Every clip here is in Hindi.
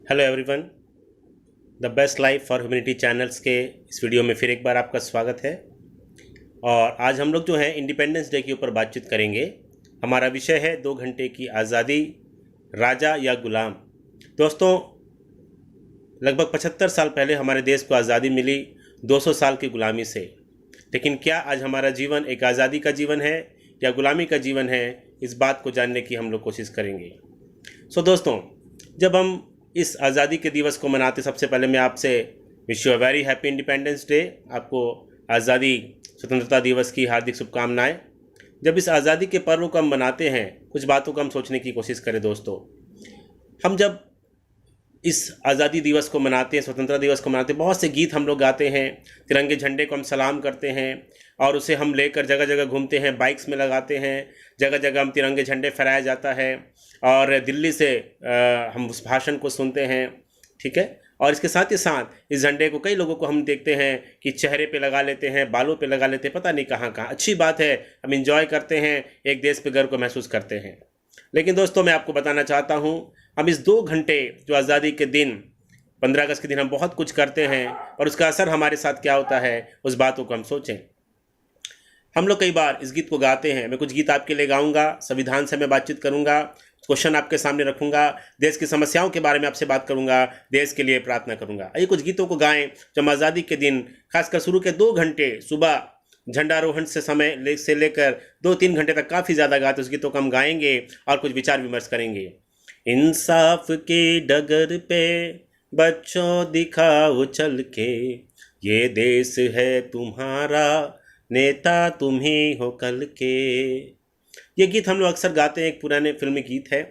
Hello everyone. The best life for humanity channels के इस वीडियो में फिर एक बार आपका स्वागत है। और आज हम लोग जो है इंडिपेंडेंस डे के ऊपर बातचीत करेंगे। हमारा विषय है 2 घंटे की आज़ादी, राजा या गुलाम। दोस्तों, लगभग 75 साल पहले हमारे देश को आज़ादी मिली 200 साल की गुलामी से। लेकिन क्या आज हमारा जीवन एक आज़ादी का जीवन है या गुलामी का जीवन है, इस बात को जानने की हम लोग कोशिश करेंगे। दोस्तों, जब हम इस आज़ादी के दिवस को मनाते, सबसे पहले मैं आपसे wish you a very happy independence day. आपको आज़ादी स्वतंत्रता दिवस की हार्दिक शुभकामनाएं। जब इस आज़ादी के पर्व को हम मनाते हैं, कुछ बातों को हम सोचने की कोशिश करें। दोस्तों, हम जब इस आज़ादी दिवस को मनाते हैं, स्वतंत्रता दिवस को मनाते हैं, बहुत से गीत हम लोग गाते हैं। तिरंगे झंडे को हम सलाम करते हैं और उसे हम लेकर जगह जगह घूमते हैं, बाइक्स में लगाते हैं। जगह जगह हम तिरंगे झंडे फहराया जाता है और दिल्ली से हम उस भाषण को सुनते हैं। ठीक है। और इसके साथ ही साथ इस झंडे को कई लोगों को हम देखते हैं कि चेहरे पे लगा लेते हैं, बालों पे लगा लेते हैं, पता नहीं कहाँ कहाँ। अच्छी बात है, हम इंजॉय करते हैं, एक देश पे गर्व को महसूस करते हैं। लेकिन दोस्तों, मैं आपको बताना चाहता हूँ, हम इस 2 घंटे जो आज़ादी के दिन 15 अगस्त के दिन हम बहुत कुछ करते हैं और उसका असर हमारे साथ क्या होता है, उस बातों को हम सोचें। हम लोग कई बार इस गीत को गाते हैं। मैं कुछ गीत आपके लिए गाऊंगा, संविधान से मैं बातचीत करूंगा, क्वेश्चन आपके सामने रखूंगा, देश की समस्याओं के बारे में आपसे बात करूंगा, देश के लिए प्रार्थना करूंगा। आइए कुछ गीतों को गाएं जो हम आज़ादी के दिन, खासकर शुरू के 2 घंटे सुबह झंडारोहण से लेकर 2-3 घंटे तक काफ़ी ज़्यादा गाते, उस गीतों को हम गाएंगे और कुछ विचार विमर्श करेंगे। इंसाफ की डगर पे बच्चों दिखाओ चल के, ये देश है तुम्हारा, नेता तुम ही हो कल के। ये गीत हम लोग अक्सर गाते हैं, एक पुराने फिल्मी गीत है।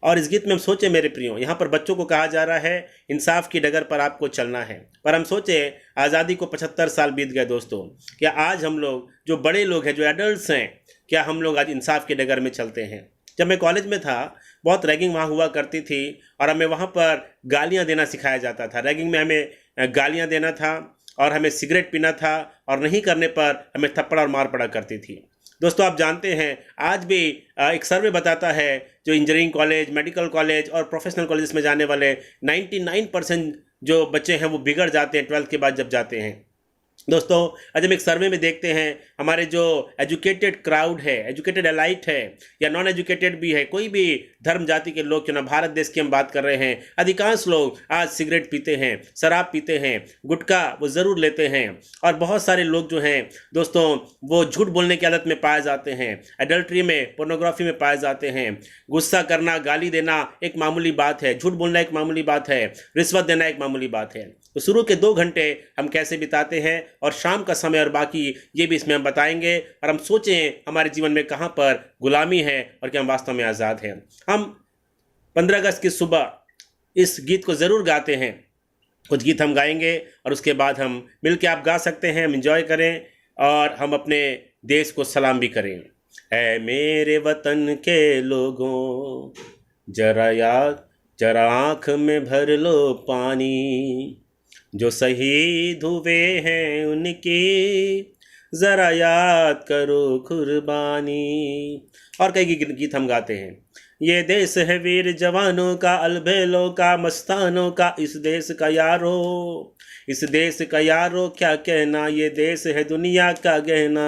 और इस गीत में हम सोचे मेरे प्रियो, यहाँ पर बच्चों को कहा जा रहा है इंसाफ की डगर पर आपको चलना है। पर हम सोचे आज़ादी को 75 साल बीत गए। दोस्तों, क्या आज हम लोग जो बड़े लोग हैं, जो एडल्ट्स हैं, क्या हम लोग आज इंसाफ की डगर में चलते हैं? जब मैं कॉलेज में था, बहुत रैगिंग वहाँ हुआ करती थी और हमें वहाँ पर गालियाँ देना सिखाया जाता था। रैगिंग में हमें गालियाँ देना था और हमें सिगरेट पीना था और नहीं करने पर हमें थप्पड़ और मार पड़ा करती थी। दोस्तों, आप जानते हैं आज भी एक सर्वे बताता है, जो इंजीनियरिंग कॉलेज, मेडिकल कॉलेज और प्रोफेशनल कॉलेज में जाने वाले 99% जो बच्चे हैं वो बिगड़ जाते हैं 12th के बाद जब जाते हैं। दोस्तों, आज हम एक सर्वे में देखते हैं, हमारे जो एजुकेटेड क्राउड है, एजुकेटेड एलाइट है या नॉन एजुकेटेड भी है, कोई भी धर्म जाति के लोग, क्यों ना, भारत देश की हम बात कर रहे हैं, अधिकांश लोग आज सिगरेट पीते हैं, शराब पीते हैं, गुटखा वो ज़रूर लेते हैं। और बहुत सारे लोग जो हैं दोस्तों, वो झूठ बोलने की आदत में पाए जाते हैं, एडल्ट्री में, पोर्नोग्राफी में पाए जाते हैं। गुस्सा करना, गाली देना एक मामूली बात है, झूठ बोलना एक मामूली बात है, रिश्वत देना एक मामूली बात है। तो शुरू के 2 घंटे हम कैसे बिताते हैं और शाम का समय और बाकी ये भी इसमें हम बताएंगे। और हम सोचें हमारे जीवन में कहाँ पर गुलामी है और क्या हम वास्तव में आज़ाद हैं। हम 15 अगस्त की सुबह इस गीत को ज़रूर गाते हैं। कुछ गीत हम गाएंगे और उसके बाद हम मिलके, आप गा सकते हैं, हम इंजॉय करें और हम अपने देश को सलाम भी करें। ऐ मेरे वतन के लोगों, जरा आँख में भर लो पानी, जो शहीद हुए हैं उनकी ज़रा याद करो कुर्बानी। और कई गीत हम गाते हैं। ये देश है वीर जवानों का, अलबेलों का, मस्तानों का, इस देश का यारो, इस देश का यारो क्या कहना, ये देश है दुनिया का गहना।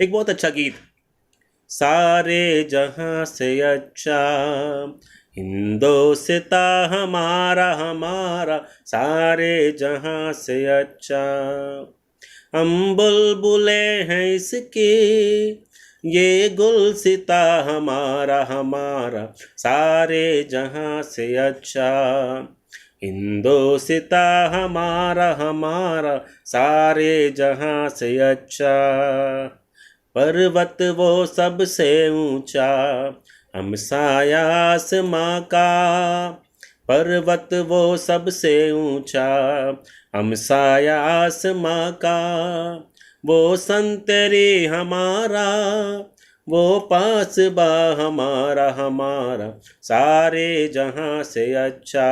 एक बहुत अच्छा गीत, सारे जहां से अच्छा हिंदोस्ता हमारा, हमारा सारे जहां से अच्छा। हम बुलबुले हैं इसके, ये गुलसिता हमारा, हमारा सारे जहां से अच्छा। हिंदोस्ता हमारा, हमारा सारे जहां से अच्छा। पर्वत वो सबसे ऊंचा, हम साया आसमां का, पर्वत वो सबसे ऊंचा, हम साया आसमां का। वो संतरी हमारा, वो पासबा हमारा, हमारा सारे जहां से अच्छा।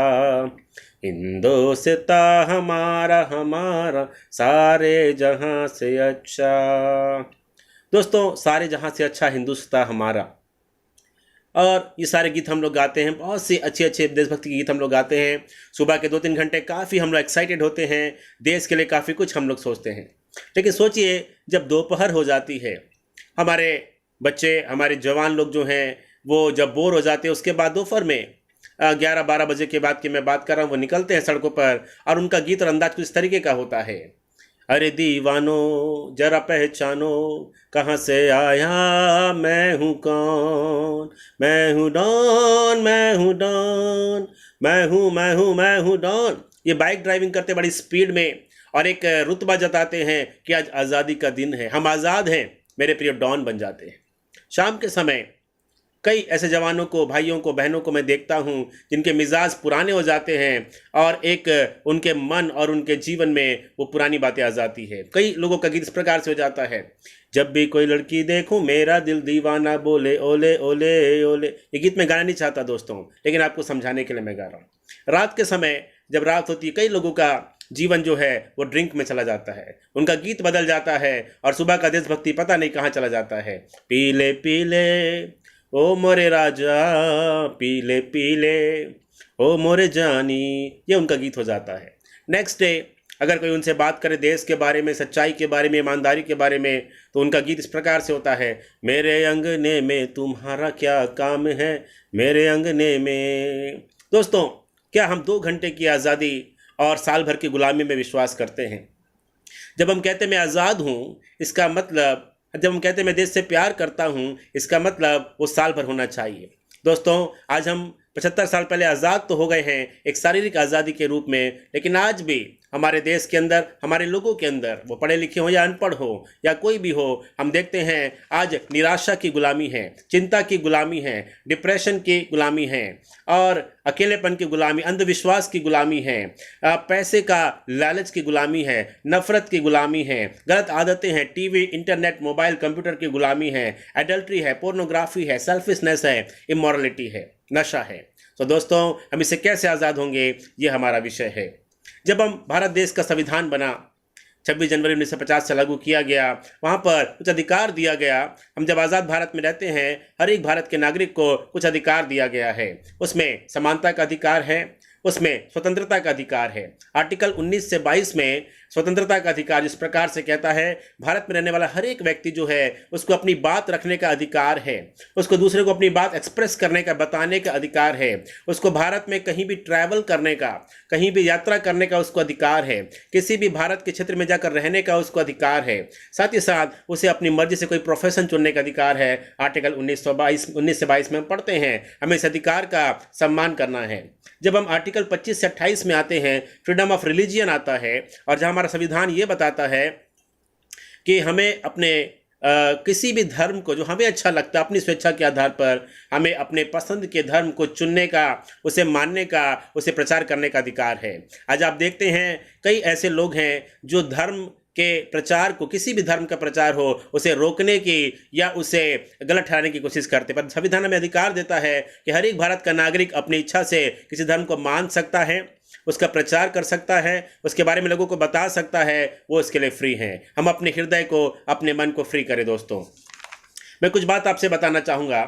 हिंदोस्ता हमारा, हमारा सारे जहां से अच्छा। दोस्तों, सारे जहां से अच्छा हिंदुस्तान हमारा। और ये सारे गीत हम लोग गाते हैं, बहुत से अच्छे अच्छे देशभक्ति के गीत हम लोग गाते हैं। सुबह के 2-3 घंटे काफ़ी हम लोग एक्साइटेड होते हैं, देश के लिए काफ़ी कुछ हम लोग सोचते हैं। लेकिन सोचिए जब दोपहर हो जाती है, हमारे बच्चे, हमारे जवान लोग जो हैं वो जब बोर हो जाते हैं, उसके बाद दोपहर में 11-12 बजे के बाद की मैं बात कर रहा हूँ, वो निकलते हैं सड़कों पर और उनका गीत और अंदाज कुछ इस तरीके का होता है। अरे दीवानो जरा पहचानो कहाँ से आया मैं हूँ कौन, मैं हूँ डॉन, मैं हूँ डॉन, मैं हूँ डॉन। ये बाइक ड्राइविंग करते बड़ी स्पीड में और एक रुतबा जताते हैं कि आज आज़ादी का दिन है, हम आज़ाद हैं, मेरे प्रिय डॉन बन जाते हैं। शाम के समय कई ऐसे जवानों को, भाइयों को, बहनों को मैं देखता हूं जिनके मिजाज पुराने हो जाते हैं और एक उनके मन और उनके जीवन में वो पुरानी बातें आ जाती है। कई लोगों का गीत इस प्रकार से हो जाता है, जब भी कोई लड़की देखूं मेरा दिल दीवाना बोले ओले ओले ओले। ये गीत मैं गाना नहीं चाहता दोस्तों, लेकिन आपको समझाने के लिए मैं गा रहा हूँ। रात के समय जब रात होती है, कई लोगों का जीवन जो है वो ड्रिंक में चला जाता है, उनका गीत बदल जाता है और सुबह का देशभक्ति पता नहीं कहाँ चला जाता है। पीले पीले ओ मोरे राजा, पीले पीले ओ मोरे जानी, ये उनका गीत हो जाता है। नेक्स्ट डे अगर कोई उनसे बात करे देश के बारे में, सच्चाई के बारे में, ईमानदारी के बारे में, तो उनका गीत इस प्रकार से होता है, मेरे अंगने में तुम्हारा क्या काम है, मेरे अंगने में। दोस्तों, क्या हम 2 घंटे की आज़ादी और साल भर की गुलामी में विश्वास करते हैं? जब हम कहते हैं मैं आज़ाद हूँ, इसका मतलब, जब हम कहते हैं मैं देश से प्यार करता हूँ, इसका मतलब वो साल भर होना चाहिए। दोस्तों, आज हम 75 साल पहले आज़ाद तो हो गए हैं एक शारीरिक आज़ादी के रूप में, लेकिन आज भी हमारे देश के अंदर, हमारे लोगों के अंदर, वो पढ़े लिखे हो या अनपढ़ हो या कोई भी हो, हम देखते हैं आज निराशा की गुलामी है, चिंता की गुलामी है, डिप्रेशन की गुलामी है और अकेलेपन की गुलामी, अंधविश्वास की गुलामी है, पैसे का लालच की गुलामी है, नफरत की गुलामी है, गलत आदतें हैं, टीवी, इंटरनेट, मोबाइल, कंप्यूटर की गुलामी है, एडल्ट्री है, पोर्नोग्राफी है, सेल्फिशनेस है, इमोरलिटी है, नशा है। तो दोस्तों, हम इससे कैसे आज़ाद होंगे, ये हमारा विषय है। जब हम भारत देश का संविधान बना, 26 जनवरी 1950 से लागू किया गया, वहाँ पर कुछ अधिकार दिया गया। हम जब आज़ाद भारत में रहते हैं, हर एक भारत के नागरिक को कुछ अधिकार दिया गया है। उसमें समानता का अधिकार है, उसमें स्वतंत्रता का अधिकार है। आर्टिकल 19 से 22 में स्वतंत्रता का अधिकार इस प्रकार से कहता है, भारत में रहने वाला हर एक व्यक्ति जो है उसको अपनी बात रखने का अधिकार है, उसको दूसरे को अपनी बात एक्सप्रेस करने का, बताने का अधिकार है, उसको भारत में कहीं भी ट्रैवल करने का, कहीं भी यात्रा करने का उसको अधिकार है, किसी भी भारत के क्षेत्र में जाकर रहने का उसको अधिकार है। साथ ही साथ उसे अपनी मर्जी से कोई प्रोफेशन चुनने का अधिकार है। आर्टिकल 19 से 22 में हम पढ़ते हैं, हमें इस अधिकार का सम्मान करना है। जब हम आर्टिकल 25 से 28 में आते हैं, फ्रीडम ऑफ रिलीजियन आता है, और जहां हमारा संविधान ये बताता है कि हमें अपने किसी भी धर्म को जो हमें अच्छा लगता है, अपनी स्वेच्छा के आधार पर हमें अपने पसंद के धर्म को चुनने का, उसे मानने का, उसे प्रचार करने का अधिकार है। आज आप देखते हैं कई ऐसे लोग हैं जो धर्म के प्रचार को, किसी भी धर्म का प्रचार हो, उसे रोकने की या उसे गलत ठहराने की कोशिश करते। पर संविधान हमें अधिकार देता है कि हर एक भारत का नागरिक अपनी इच्छा से किसी धर्म को मान सकता है, उसका प्रचार कर सकता है, उसके बारे में लोगों को बता सकता है, वो इसके लिए फ्री हैं। हम अपने हृदय को, अपने मन को फ्री करें। दोस्तों, मैं कुछ बात आपसे बताना चाहूँगा।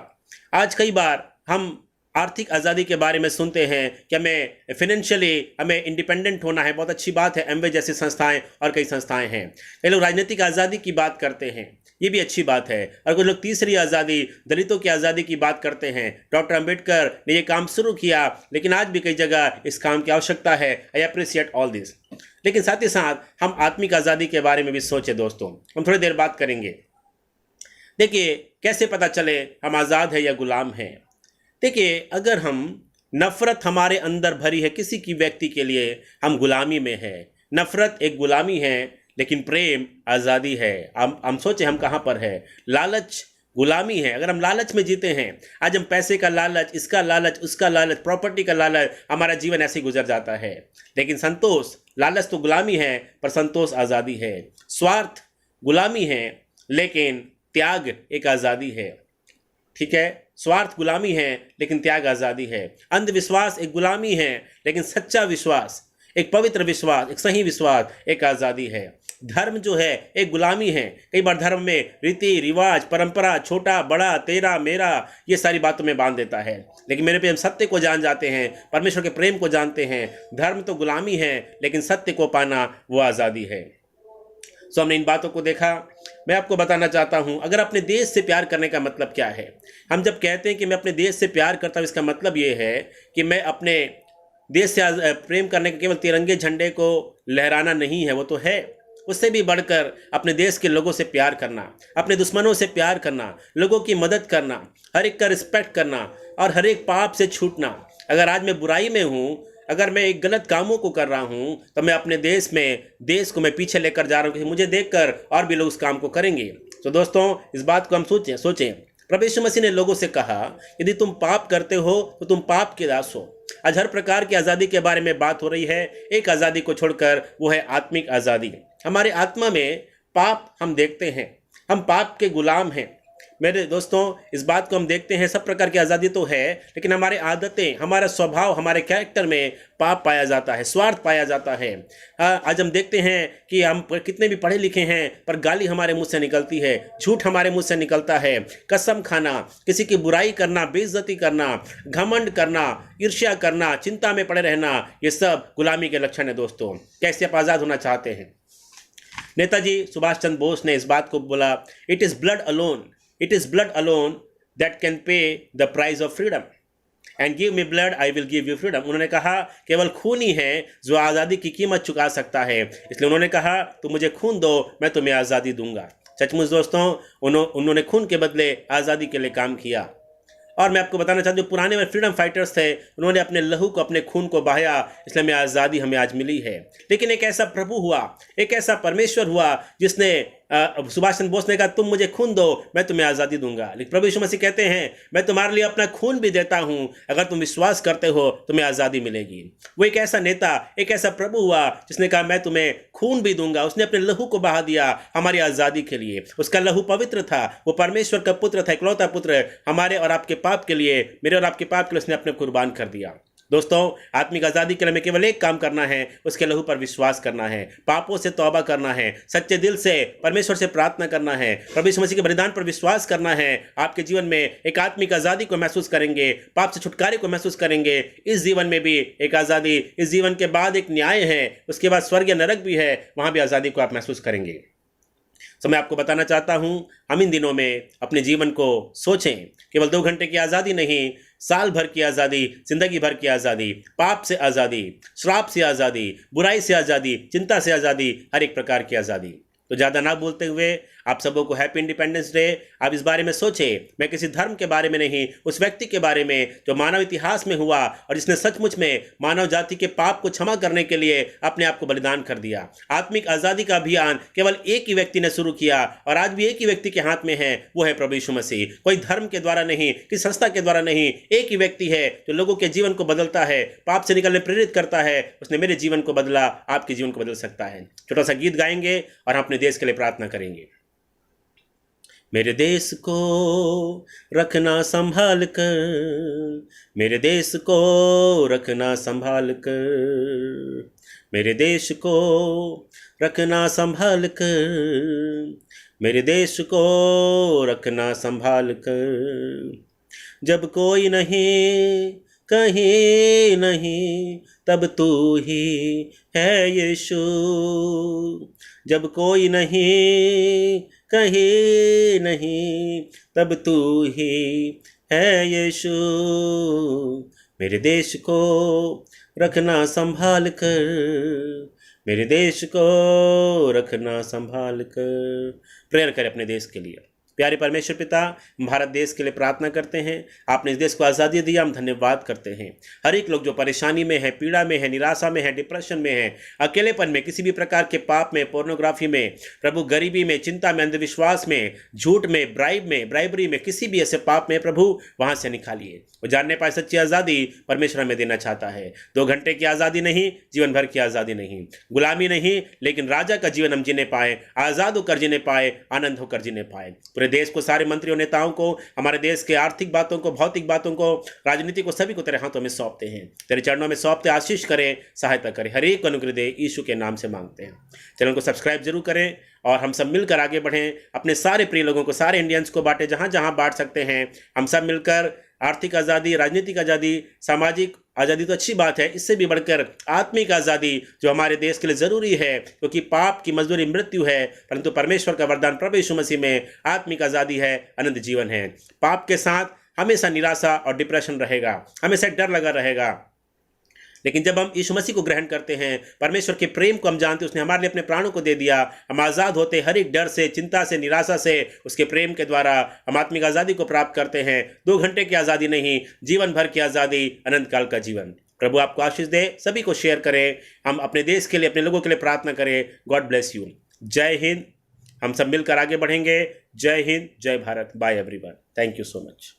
आज कई बार हम आर्थिक आज़ादी के बारे में सुनते हैं कि हमें फाइनेंशियली हमें इंडिपेंडेंट होना है, बहुत अच्छी बात है। एमवे जैसी संस्थाएं और कई संस्थाएं हैं। कई लोग राजनीतिक आज़ादी की बात करते हैं, ये भी अच्छी बात है। और कुछ लोग तीसरी आज़ादी, दलितों की आज़ादी की बात करते हैं। डॉक्टर अंबेडकर ने ये काम शुरू किया, लेकिन आज भी कई जगह इस काम की आवश्यकता है। I appreciate all this. लेकिन साथ ही साथ हम आत्मिक आज़ादी के बारे में भी सोचें। दोस्तों, हम थोड़ी देर बात करेंगे। देखिए, कैसे पता चले हम आज़ाद है या गुलाम हैं। देखिए, अगर हम नफ़रत हमारे अंदर भरी है किसी की व्यक्ति के लिए, हम गुलामी में हैं। नफ़रत एक गुलामी है, लेकिन प्रेम आज़ादी है। हम सोचें हम कहाँ पर है। लालच गुलामी है। अगर हम लालच में जीते हैं, आज हम पैसे का लालच, इसका लालच, उसका लालच, प्रॉपर्टी का लालच, हमारा जीवन ऐसे ही गुजर जाता है। लेकिन संतोष, लालच तो गुलामी है, पर संतोष आज़ादी है। स्वार्थ गुलामी है, लेकिन त्याग एक आज़ादी है। ठीक है, स्वार्थ गुलामी है, लेकिन त्याग आज़ादी है। अंधविश्वास एक गुलामी है, लेकिन सच्चा विश्वास, एक पवित्र विश्वास, एक सही विश्वास एक आज़ादी है। धर्म जो है एक गुलामी है। कई बार धर्म में रीति रिवाज, परंपरा, छोटा बड़ा, तेरा मेरा, ये सारी बातों में बांध देता है। लेकिन मेरे पे हम सत्य को जान जाते हैं, परमेश्वर के प्रेम को जानते हैं। धर्म तो गुलामी है, लेकिन सत्य को पाना वो आज़ादी है। सो हमने इन बातों को देखा। मैं आपको बताना चाहता हूं, अगर अपने देश से प्यार करने का मतलब क्या है। हम जब कहते हैं कि मैं अपने देश से प्यार करता हूं, इसका मतलब ये है कि मैं अपने देश से प्रेम करने का केवल तिरंगे झंडे को लहराना नहीं है, वो तो है, उससे भी बढ़कर अपने देश के लोगों से प्यार करना, अपने दुश्मनों से प्यार करना, लोगों की मदद करना, हर एक का रिस्पेक्ट करना और हर एक पाप से छूटना। अगर आज मैं बुराई में हूँ, अगर मैं एक गलत कामों को कर रहा हूँ, तो मैं अपने देश को मैं पीछे लेकर जा रहा हूँ, क्योंकि मुझे देखकर और भी लोग उस काम को करेंगे। तो दोस्तों, इस बात को हम सोचें। प्रभु यीशु मसीह ने लोगों से कहा, यदि तुम पाप करते हो तो तुम पाप के दास हो। आज हर प्रकार की आज़ादी के बारे में बात हो रही है, एक आज़ादी को छोड़कर, वो है आत्मिक आज़ादी। हमारे आत्मा में पाप हम देखते हैं, हम पाप के गुलाम हैं। मेरे दोस्तों, इस बात को हम देखते हैं, सब प्रकार की आज़ादी तो है, लेकिन हमारे आदतें, हमारा स्वभाव, हमारे कैरेक्टर में पाप पाया जाता है, स्वार्थ पाया जाता है। आज हम देखते हैं कि हम कितने भी पढ़े लिखे हैं, पर गाली हमारे मुंह से निकलती है, झूठ हमारे मुंह से निकलता है, कसम खाना, किसी की बुराई करना, बेइज्जती करना, घमंड करना, ईर्ष्या करना, चिंता में पड़े रहना, ये सब गुलामी के लक्षण है। दोस्तों, कैसे आप आज़ाद होना चाहते हैं? नेताजी सुभाष चंद्र बोस ने इस बात को बोला, it is blood alone that can pay the price of freedom and give me blood I will give you freedom। उन्होंने कहा केवल खून ही है जो आज़ादी की कीमत चुका सकता है, इसलिए उन्होंने कहा तुम मुझे खून दो, मैं तुम्हें आज़ादी दूंगा। सचमुच दोस्तों, उन्होंने खून के बदले आज़ादी के लिए काम किया। और मैं आपको बताना चाहता हूँ, पुराने में फ्रीडम फाइटर्स थे, उन्होंने अपने लहू को, अपने खून को बहाया, इसलिए हमें आज़ादी हमें आज मिली है। लेकिन एक ऐसा प्रभु हुआ, एक ऐसा परमेश्वर हुआ, जिसने सुभाष चंद्र बोस ने कहा तुम मुझे खून दो, मैं तुम्हें आज़ादी दूंगा। लेकिन प्रभु यीशु मसीह कहते हैं मैं तुम्हारे लिए अपना खून भी देता हूँ, अगर तुम विश्वास करते हो तुम्हें आज़ादी मिलेगी। वो एक ऐसा नेता, एक ऐसा प्रभु हुआ जिसने कहा मैं तुम्हें खून भी दूंगा। उसने अपने लहू को बहा दिया हमारी आज़ादी के लिए। उसका लहू पवित्र था, वो परमेश्वर का पुत्र था, इकलौता पुत्र, हमारे और आपके पाप के लिए, मेरे और आपके पाप के लिए उसने अपने कुर्बान कर दिया। दोस्तों, आत्मिक आज़ादी के लिए हमें केवल एक काम करना है, उसके लहू पर विश्वास करना है, पापों से तौबा करना है, सच्चे दिल से परमेश्वर से प्रार्थना करना है, प्रभु यीशु मसीह के बलिदान पर विश्वास करना है। आपके जीवन में एक आत्मिक आज़ादी को महसूस करेंगे, पाप से छुटकारे को महसूस करेंगे। इस जीवन में भी एक आज़ादी, इस जीवन के बाद एक न्याय है, उसके बाद स्वर्ग या नरक भी है, वहाँ भी आज़ादी को आप महसूस करेंगे। तो मैं आपको बताना चाहता हूं, हम इन दिनों में अपने जीवन को सोचें। केवल 2 घंटे की आज़ादी नहीं, साल भर की आज़ादी, जिंदगी भर की आज़ादी, पाप से आज़ादी, श्राप से आज़ादी, बुराई से आज़ादी, चिंता से आज़ादी, हर एक प्रकार की आज़ादी। तो ज़्यादा ना बोलते हुए आप सबों को हैप्पी इंडिपेंडेंस डे। आप इस बारे में सोचें, मैं किसी धर्म के बारे में नहीं, उस व्यक्ति के बारे में जो मानव इतिहास में हुआ और जिसने सचमुच में मानव जाति के पाप को क्षमा करने के लिए अपने आप को बलिदान कर दिया। आत्मिक आज़ादी का अभियान केवल एक ही व्यक्ति ने शुरू किया और आज भी एक ही व्यक्ति के हाथ में है, वो है प्रभु यीशु मसीह। कोई धर्म के द्वारा नहीं, किसी संस्था के द्वारा नहीं, एक ही व्यक्ति है जो लोगों के जीवन को बदलता है, पाप से निकलने प्रेरित करता है। उसने मेरे जीवन को बदला, आपके जीवन को बदल सकता है। छोटा सा गीत गाएंगे और हम अपने देश के लिए प्रार्थना करेंगे। मेरे देश को रखना संभाल कर, मेरे देश को रखना संभाल कर, मेरे देश को रखना संभाल कर, मेरे देश को रखना संभाल कर। जब कोई नहीं, कहीं नहीं, तब तू ही है यीशु। जब कोई नहीं, कहीं नहीं, तब तू ही है यीशु। मेरे देश को रखना संभाल कर, मेरे देश को रखना संभाल कर। प्रेयर करें अपने देश के लिए। प्यारे परमेश्वर पिता, भारत देश के लिए प्रार्थना करते हैं। आपने इस देश को आज़ादी दिया, हम धन्यवाद करते हैं। हर एक लोग जो परेशानी में है, पीड़ा में है, निराशा में है, डिप्रेशन में है, अकेलेपन में, किसी भी प्रकार के पाप में, पोर्नोग्राफी में, प्रभु गरीबी में, चिंता में, अंधविश्वास में, झूठ में, ब्राइबरी में, किसी भी ऐसे पाप में प्रभु वहाँ से निकालिए। वो जानने पाए सच्ची आज़ादी परमेश्वर हमें देना चाहता है। 2 घंटे की आज़ादी नहीं, जीवन भर की आज़ादी नहीं, गुलामी नहीं, लेकिन राजा का जीवन हम जीने पाए, आज़ाद होकर जीने पाए, आनंद होकर जीने पाए। पूरे देश को, सारे मंत्रियों नेताओं को, हमारे देश के आर्थिक बातों को, भौतिक बातों को, राजनीति को, सभी को तेरे हाथों में सौंपते हैं। तेरे चरणों में सौंपते, आशीष करें, सहायता करें, हर एक को अनुग्रह दे, यीशु के नाम से मांगते हैं। चैनल को सब्सक्राइब जरूर करें और हम सब मिलकर आगे बढ़ें। अपने सारे प्रिय लोगों को, सारे इंडियंस को बांटें, जहाँ जहाँ बांट सकते हैं। हम सब मिलकर आर्थिक आज़ादी, राजनीतिक आज़ादी, सामाजिक आज़ादी तो अच्छी बात है, इससे भी बढ़कर आत्मिक आज़ादी जो हमारे देश के लिए ज़रूरी है, क्योंकि पाप की मजदूरी मृत्यु है, परंतु परमेश्वर का वरदान प्रभु यीशु मसीह में आत्मिक आज़ादी है, अनंत जीवन है। पाप के साथ हमेशा निराशा और डिप्रेशन रहेगा, हमेशा डर लगा रहेगा, लेकिन जब हम यीशु मसीह को ग्रहण करते हैं, परमेश्वर के प्रेम को हम जानते हैं, उसने हमारे लिए अपने प्राणों को दे दिया, हम आज़ाद होते, हर एक डर से, चिंता से, निराशा से, उसके प्रेम के द्वारा हम आत्मिक आज़ादी को प्राप्त करते हैं। 2 घंटे की आज़ादी नहीं, जीवन भर की आज़ादी, अनंत काल का जीवन। प्रभु आपको आशीष दे, सभी को शेयर करें, हम अपने देश के लिए, अपने लोगों के लिए प्रार्थना करें। God bless you. जय हिंद। हम सब मिलकर आगे बढ़ेंगे। जय हिंद, जय Bharat. Bye everyone. Thank you so much.